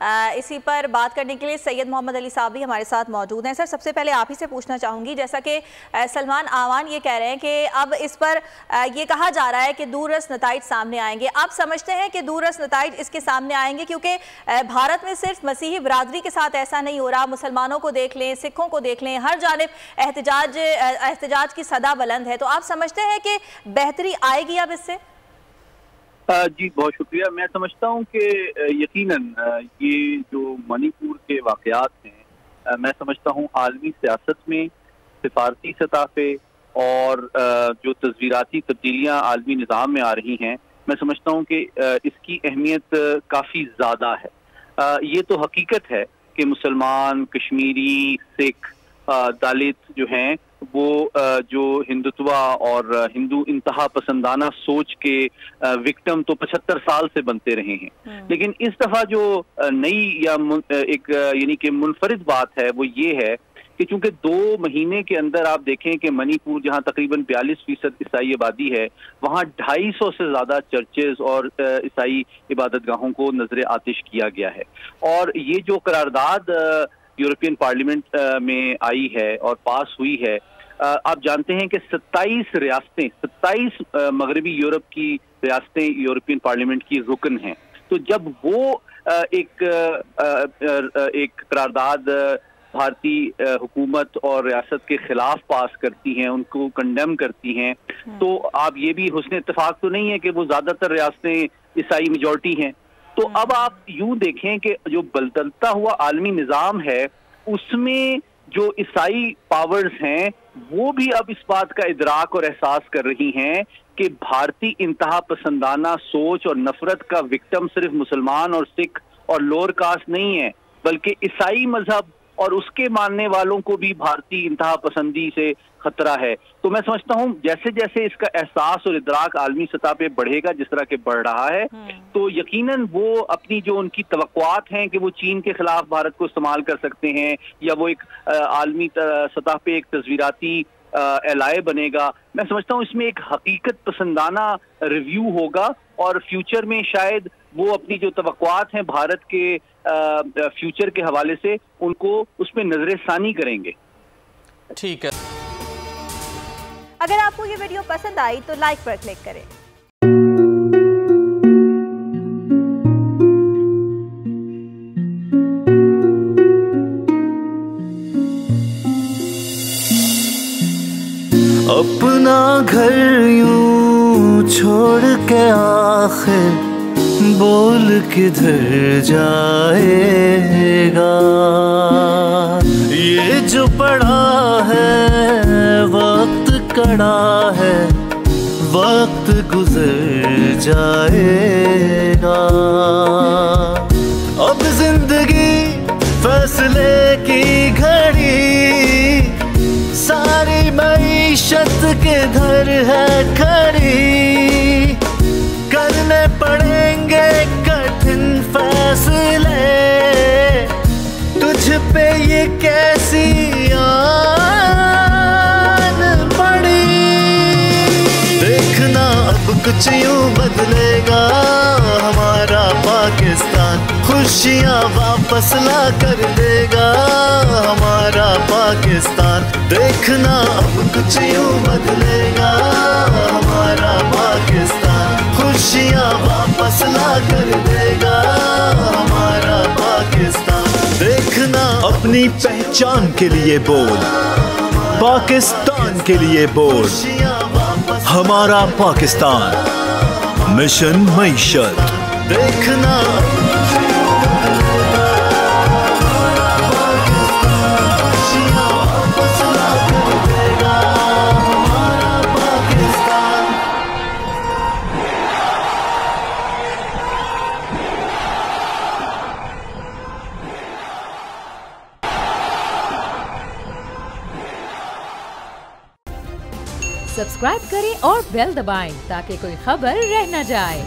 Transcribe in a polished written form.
इसी पर बात करने के लिए सैयद मोहम्मद अली साहब भी हमारे साथ मौजूद हैं। सर, सबसे पहले आप ही से पूछना चाहूँगी, जैसा कि सलमान आवान ये कह रहे हैं कि अब इस पर ये कहा जा रहा है कि दूररस नताइज सामने आएंगे। आप समझते हैं कि दूररस नताइज इसके सामने आएंगे? क्योंकि भारत में सिर्फ मसीही बिरादरी के साथ ऐसा नहीं हो रहा, मुसलमानों को देख लें, सिखों को देख लें, हर जानिब एहतजाज की सदा बुलंद है। तो आप समझते हैं कि बेहतरी आएगी अब इससे? जी बहुत शुक्रिया। मैं समझता हूँ कि यकीनन ये जो मणिपुर के वाक़यात हैं, मैं समझता हूँ आलमी सियासत में, सिफारती सतह पे और जो तस्वीराती तब्दीलियाँ आलमी निज़ाम में आ रही हैं, मैं समझता हूँ कि इसकी अहमियत काफ़ी ज़्यादा है। ये तो हकीकत है कि मुसलमान, कश्मीरी, सिख, दलित जो हैं वो जो हिंदुत्वा और हिंदू इंतहा पसंदाना सोच के विक्टिम तो 75 साल से बनते रहे हैं। लेकिन इस दफा जो नई या एक यानी कि मुनफरिद बात है वो ये है कि चूंकि 2 महीने के अंदर आप देखें कि मणिपुर जहां तकरीबन 42% ईसाई आबादी है, वहां 250 से ज्यादा चर्चेज और ईसाई इबादतगाहों को नजर आतिश किया गया है। और ये जो करारदाद यूरोपियन पार्लियामेंट में आई है और पास हुई है, आप जानते हैं कि 27 मगरबी यूरोप की रियासतें यूरोपियन पार्लियामेंट की रुकन हैं। तो जब वो एक करारदाद भारतीय हुकूमत और रियासत के खिलाफ पास करती हैं, उनको कंडेम करती हैं, तो आप ये भी हुस्न इत्तेफाक तो नहीं है कि वो ज्यादातर रियासतें ईसाई मेजॉरिटी हैं। तो अब आप यूं देखें कि जो बदलता हुआ आलमी निज़ाम है उसमें जो ईसाई पावर्स हैं वो भी अब इस बात का इदराक और एहसास कर रही हैं कि भारतीय इंतहा पसंदाना सोच और नफरत का विक्टिम सिर्फ मुसलमान और सिख और लोअर कास्ट नहीं है, बल्कि ईसाई मजहब और उसके मानने वालों को भी भारतीय इंतहा पसंदी से खतरा है। तो मैं समझता हूँ जैसे जैसे इसका एहसास और इदराक आलमी सतह पे बढ़ेगा, जिस तरह के बढ़ रहा है, तो यकीनन वो अपनी जो उनकी तवक्कुआत हैं कि वो चीन के खिलाफ भारत को इस्तेमाल कर सकते हैं या वो एक आलमी सतह पे एक तस्वीराती एलाय बनेगा, मैं समझता हूँ इसमें एक हकीकत पसंदाना रिव्यू होगा और फ्यूचर में शायद वो अपनी जो तवक्कुआत हैं भारत के फ्यूचर के हवाले से उनको उसमें नजरसानी करेंगे। ठीक है। अगर आपको ये वीडियो पसंद आई तो लाइक पर क्लिक करें। अपना घर यूं छोड़ के आखिर बोल किधर जाएगा, ये जो पड़ा है वक्त कड़ा है, वक्त गुजर जाएगा। अब जिंदगी फैसले की घड़ी, सारी मईशत के घर है खड़ी, करने पड़ेंगे कठिन फैसले, तुझ पे ये कैसी आन पड़ी। देखना अब कुछ यूं बदलेगा हमारा पाकिस्तान, खुशियाँ वापस ला कर देगा हमारा पाकिस्तान। देखना अब कुछ यूं बदलेगा हमारा पाकिस्तान, खुशियाँ वापस ला कर देगा हमारा पाकिस्तान। देखना अपनी पहचान के लिए बोल, पाकिस्तान के लिए बोल, हमारा पाकिस्तान मिशन मईशत। देखना सब्सक्राइब करें और बेल दबाएं ताकि कोई खबर रह न जाए।